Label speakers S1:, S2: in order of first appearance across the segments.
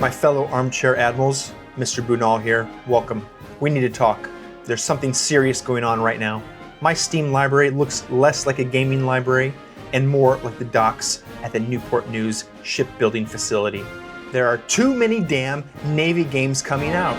S1: My fellow armchair admirals, Mr. Bunal here, welcome. We need to talk. There's something serious going on right now. My Steam library looks less like a gaming library and more like the docks at the Newport News shipbuilding facility. There are too many damn Navy games coming out.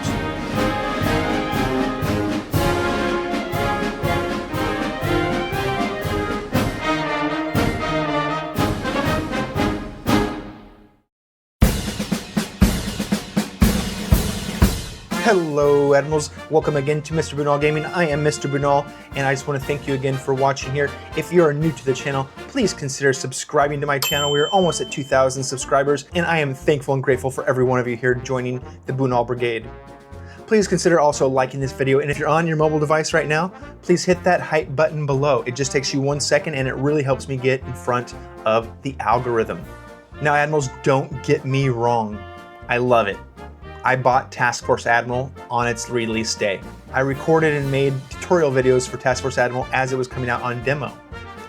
S1: Hello Admirals, welcome again to Mr. Bunal Gaming. I am Mr. Bunal and I just want to thank you again for watching here. If you are new to the channel, please consider subscribing to my channel. We are almost at 2,000 subscribers and I am thankful and grateful for every one of you here joining the Bunal Brigade. Please consider also liking this video, and if you're on your mobile device right now, please hit that hype button below. It just takes you 1 second and it really helps me get in front of the algorithm. Now Admirals, don't get me wrong, I love it. I bought Task Force Admiral on its release day. I recorded and made tutorial videos for Task Force Admiral as it was coming out on demo.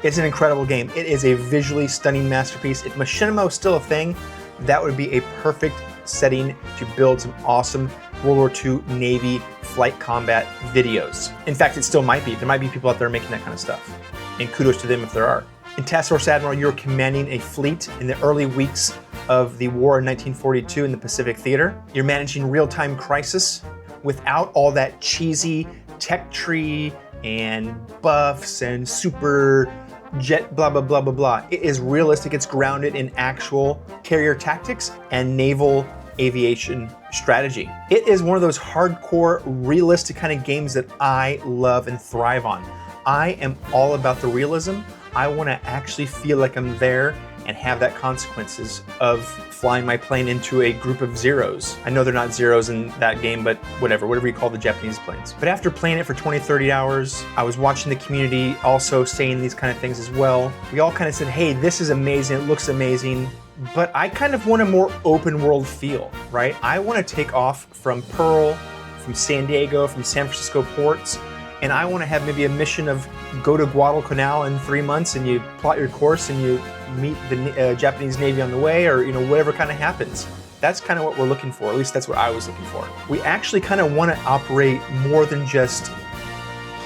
S1: It's an incredible game. It is a visually stunning masterpiece. If machinima was still a thing, that would be a perfect setting to build some awesome World War II Navy flight combat videos. In fact, it still might be. There might be people out there making that kind of stuff. And kudos to them if there are. In Task Force Admiral, you're commanding a fleet in the early weeks of the war in 1942 in the Pacific Theater. You're managing real-time crisis without all that cheesy tech tree and buffs and super jet blah, blah, blah, blah, blah. It is realistic. It's grounded in actual carrier tactics and naval aviation strategy. It is one of those hardcore, realistic kind of games that I love and thrive on. I am all about the realism. I want to actually feel like I'm there and have that consequences of flying my plane into a group of zeros. I know they're not zeros in that game, but whatever you call the Japanese planes. But after playing it for 20, 30 hours, I was watching the community also saying these kind of things as well. We all kind of said, hey, this is amazing, it looks amazing, but I kind of want a more open world feel, right? I want to take off from Pearl, from San Diego, from San Francisco ports, and I want to have maybe a mission of go to Guadalcanal in 3 months and you plot your course and you meet the Japanese Navy on the way, or whatever kind of happens. That's kind of what we're looking for. At least that's what I was looking for. We actually kind of want to operate more than just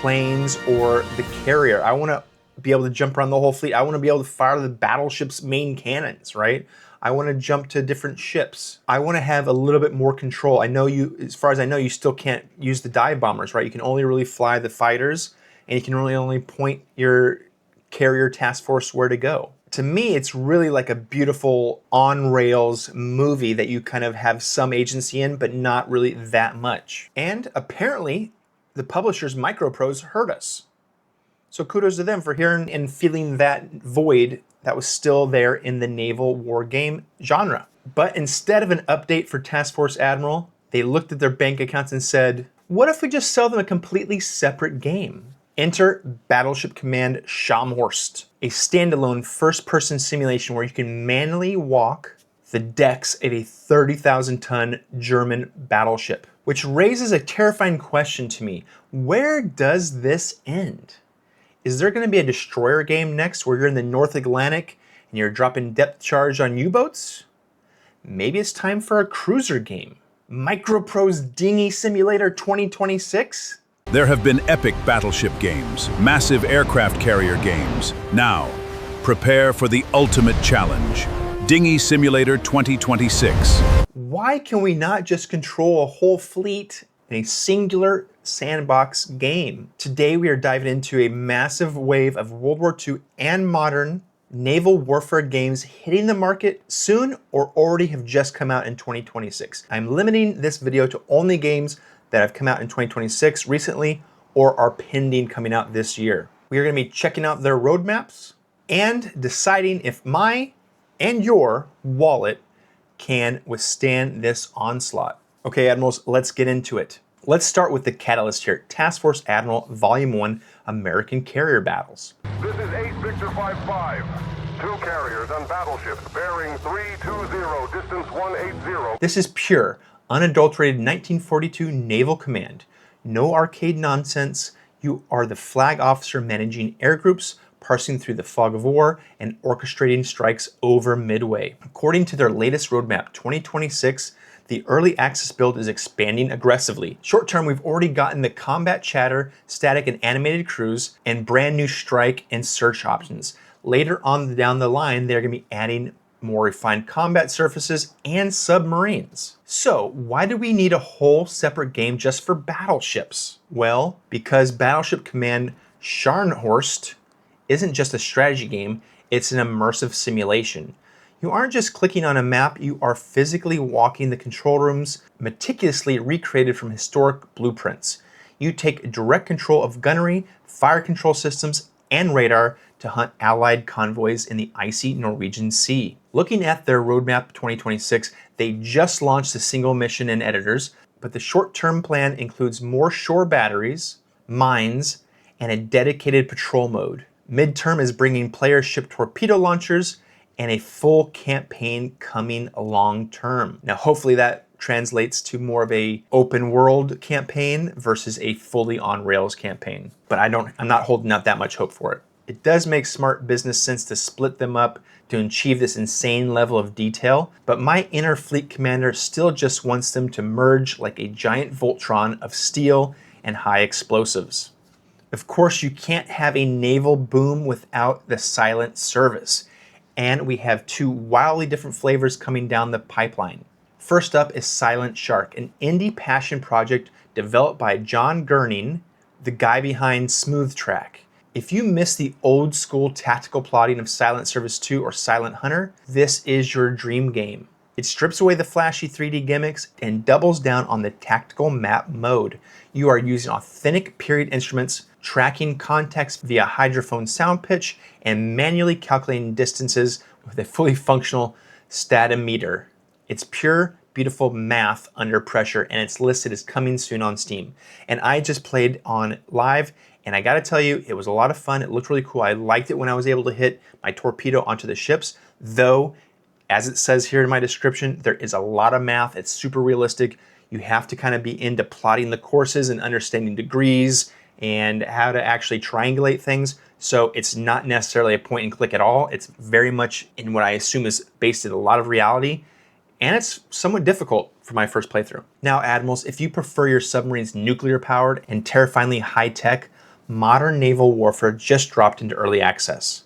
S1: planes or the carrier. I want to be able to jump around the whole fleet. I want to be able to fire the battleship's main cannons, right? I want to jump to different ships. I want to have a little bit more control. I know you, as far as I know, you still can't use the dive bombers, right? You can only really fly the fighters and you can really only point your carrier task force where to go. To me, it's really like a beautiful on-rails movie that you kind of have some agency in, but not really that much. And apparently, the publishers, Microprose, heard us. So kudos to them for hearing and feeling that void that was still there in the naval war game genre. But instead of an update for Task Force Admiral, they looked at their bank accounts and said, what if we just sell them a completely separate game? Enter Battleship Command Scharnhorst, a standalone first-person simulation where you can manually walk the decks of a 30,000-ton German battleship, which raises a terrifying question to me. Where does this end? Is there going to be a destroyer game next where you're in the North Atlantic and you're dropping depth charge on U-boats? Maybe it's time for a cruiser game. Microprose Dinghy Simulator 2026?
S2: There have been epic battleship games, massive aircraft carrier games. Now, prepare for the ultimate challenge, Dinghy Simulator 2026.
S1: Why can we not just control a whole fleet in a singular sandbox game? Today we are diving into a massive wave of World War II and modern naval warfare games hitting the market soon or already have just come out in 2026. I'm limiting this video to only games that have come out in 2026 recently or are pending coming out this year. We are going to be checking out their roadmaps and deciding if my and your wallet can withstand this onslaught. Okay, Admirals, let's get into it. Let's start with the catalyst here. Task Force Admiral Volume 1, American Carrier Battles.
S3: This is 8 Victor 55. 2 carriers and battleships bearing 320, distance 180.
S1: This is pure, unadulterated 1942 Naval Command. No arcade nonsense. You are the flag officer managing air groups, parsing through the fog of war, and orchestrating strikes over Midway. According to their latest roadmap, 2026, The early access build is expanding aggressively. Short term, we've already gotten the combat chatter, static and animated crews, and brand new strike and search options. Later on down the line, they're going to be adding more refined combat surfaces and submarines. So why do we need a whole separate game just for battleships? Well, because Battleship Command Scharnhorst isn't just a strategy game, it's an immersive simulation. You aren't just clicking on a map, you are physically walking the control rooms, meticulously recreated from historic blueprints. You take direct control of gunnery, fire control systems, and radar to hunt Allied convoys in the icy Norwegian Sea. Looking at their roadmap 2026, they just launched a single mission in editors, but the short-term plan includes more shore batteries, mines, and a dedicated patrol mode. Midterm is bringing player ship torpedo launchers and a full campaign coming long term. Now, hopefully that translates to more of a open world campaign versus a fully on rails campaign. But I'm not holding out that much hope for it. It does make smart business sense to split them up to achieve this insane level of detail, but my inner fleet commander still just wants them to merge like a giant Voltron of steel and high explosives. Of course, you can't have a naval boom without the silent service. And we have two wildly different flavors coming down the pipeline. First up is Silent Shark, an indie passion project developed by John Gurning, the guy behind Smooth Track. If you miss the old school tactical plotting of Silent Service 2 or Silent Hunter, this is your dream game. It strips away the flashy 3D gimmicks and doubles down on the tactical map mode. You are using authentic period instruments, tracking context via hydrophone sound pitch, and manually calculating distances with a fully functional statometer. It's pure, beautiful math under pressure, and it's listed as coming soon on Steam. And I just played on live, and I gotta tell you, it was a lot of fun. It looked really cool. I liked it when I was able to hit my torpedo onto the ships, though, as it says here in my description, there is a lot of math. It's super realistic. You have to kind of be into plotting the courses and understanding degrees and how to actually triangulate things. So it's not necessarily a point and click at all. It's very much in what I assume is based in a lot of reality, and it's somewhat difficult for my first playthrough. Now, Admirals, if you prefer your submarines nuclear powered and terrifyingly high tech, Modern Naval Warfare just dropped into early access.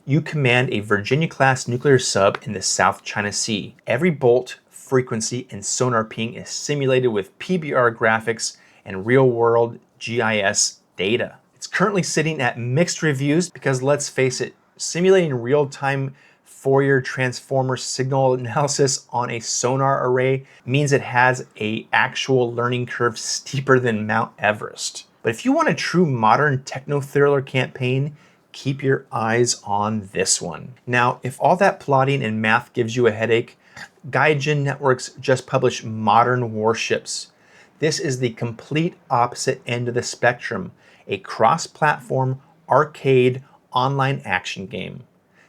S1: You command a Virginia-class nuclear sub in the South China Sea. Every bolt, frequency, and sonar ping is simulated with PBR graphics and real-world GIS data. It's currently sitting at mixed reviews because, let's face it, simulating real-time Fourier transformer signal analysis on a sonar array means it has an actual learning curve steeper than Mount Everest. But if you want a true modern techno-thriller campaign, keep your eyes on this one. Now, if all that plotting and math gives you a headache, Gaijin Networks just published Modern Warships. This is the complete opposite end of the spectrum, a cross-platform, arcade, online action game.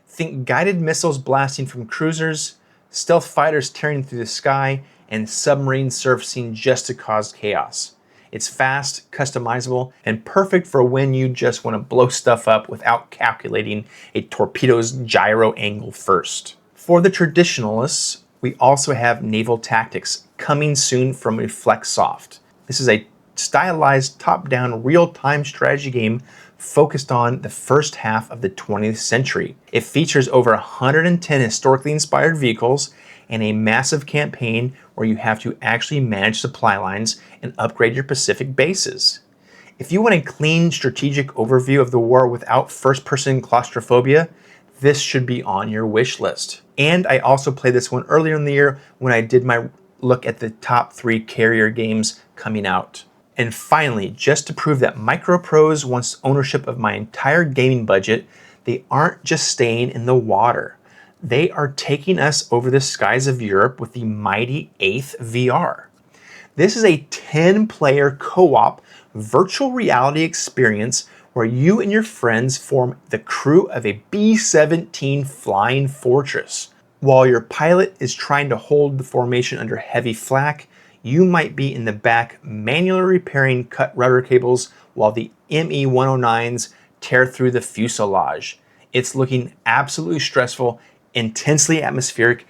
S1: Think guided missiles blasting from cruisers, stealth fighters tearing through the sky, and submarines surfacing just to cause chaos. It's fast, customizable, and perfect for when you just want to blow stuff up without calculating a torpedo's gyro angle first. For the traditionalists, we also have Naval Tactics, coming soon from Reflexsoft. This is a stylized, top-down, real-time strategy game focused on the first half of the 20th century. It features over 110 historically inspired vehicles and a massive campaign where you have to actually manage supply lines and upgrade your Pacific bases. If you want a clean strategic overview of the war without first-person claustrophobia, this should be on your wish list. And I also played this one earlier in the year when I did my look at the top 3 carrier games coming out. And finally, just to prove that Microprose wants ownership of my entire gaming budget, they aren't just staying in the water. They are taking us over the skies of Europe with the mighty 8th VR. This is a 10-player co-op virtual reality experience where you and your friends form the crew of a B-17 flying fortress. While your pilot is trying to hold the formation under heavy flak, you might be in the back manually repairing cut rudder cables while the ME-109s tear through the fuselage. It's looking absolutely stressful, intensely atmospheric,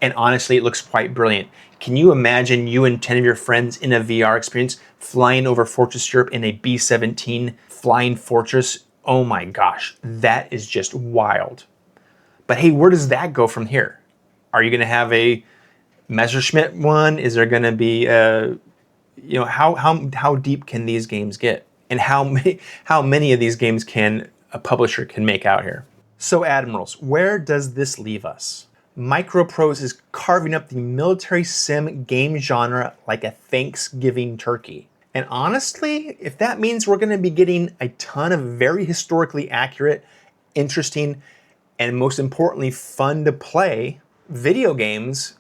S1: And honestly, it looks quite brilliant. Can you imagine you and 10 of your friends in a VR experience flying over Fortress Europe in a B-17 flying fortress? Oh my gosh, that is just wild. But hey, where does that go from here? Are you going to have a Messerschmitt one? Is there going to be how deep can these games get? And how many of these games can a publisher can make out here? So Admirals, where does this leave us? Microprose is carving up the military sim game genre like a Thanksgiving turkey. And honestly, if that means we're going to be getting a ton of very historically accurate, interesting, and most importantly, fun to play video games,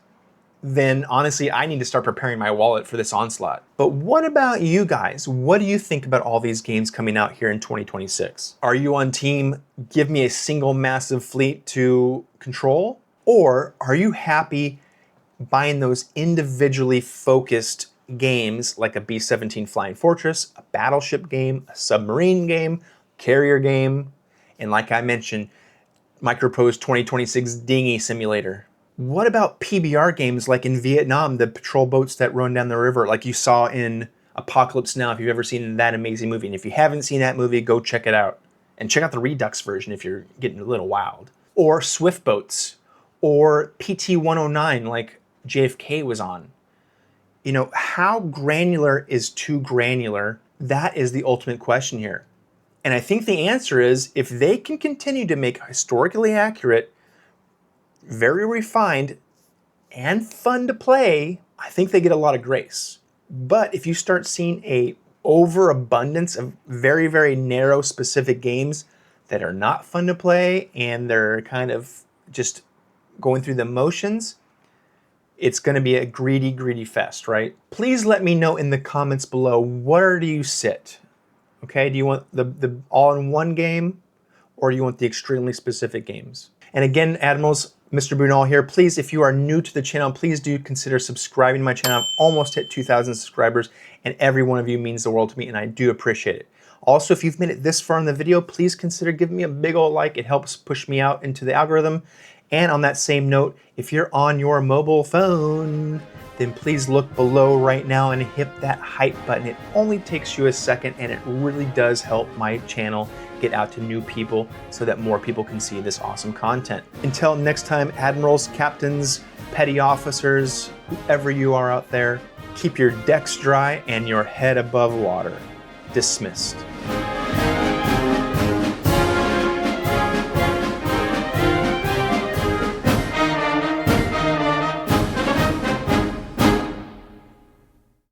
S1: then honestly, I need to start preparing my wallet for this onslaught. But what about you guys? What do you think about all these games coming out here in 2026? Are you on team, give me a single massive fleet to control? Or are you happy buying those individually focused games like a B-17 Flying Fortress, a Battleship game, a submarine game, carrier game, and like I mentioned, Microprose 2026 Dinghy Simulator? What about PBR games like in Vietnam, the patrol boats that run down the river, like you saw in Apocalypse Now, if you've ever seen that amazing movie? And if you haven't seen that movie, go check it out. And check out the Redux version if you're getting a little wild. Or Swift boats, or PT-109 like JFK was on. You know, how granular is too granular? That is the ultimate question here. And I think the answer is, if they can continue to make historically accurate, very refined, and fun to play, I think they get a lot of grace. But if you start seeing a overabundance of very, very narrow specific games that are not fun to play and they're kind of just going through the motions, it's going to be a greedy, greedy fest, right? Please let me know in the comments below, where do you sit? Okay, do you want the all-in-one game, or do you want the extremely specific games? And again, Admirals, Mr. Brunel here. Please, if you are new to the channel, please do consider subscribing to my channel. I've almost hit 2,000 subscribers, and every one of you means the world to me, and I do appreciate it. Also, if you've made it this far in the video, please consider giving me a big old like. It helps push me out into the algorithm. And on that same note, if you're on your mobile phone, then please look below right now and hit that hype button. It only takes you a second, and it really does help my channel get out to new people so that more people can see this awesome content. Until next time, Admirals, Captains, Petty Officers, whoever you are out there, keep your decks dry and your head above water. Dismissed.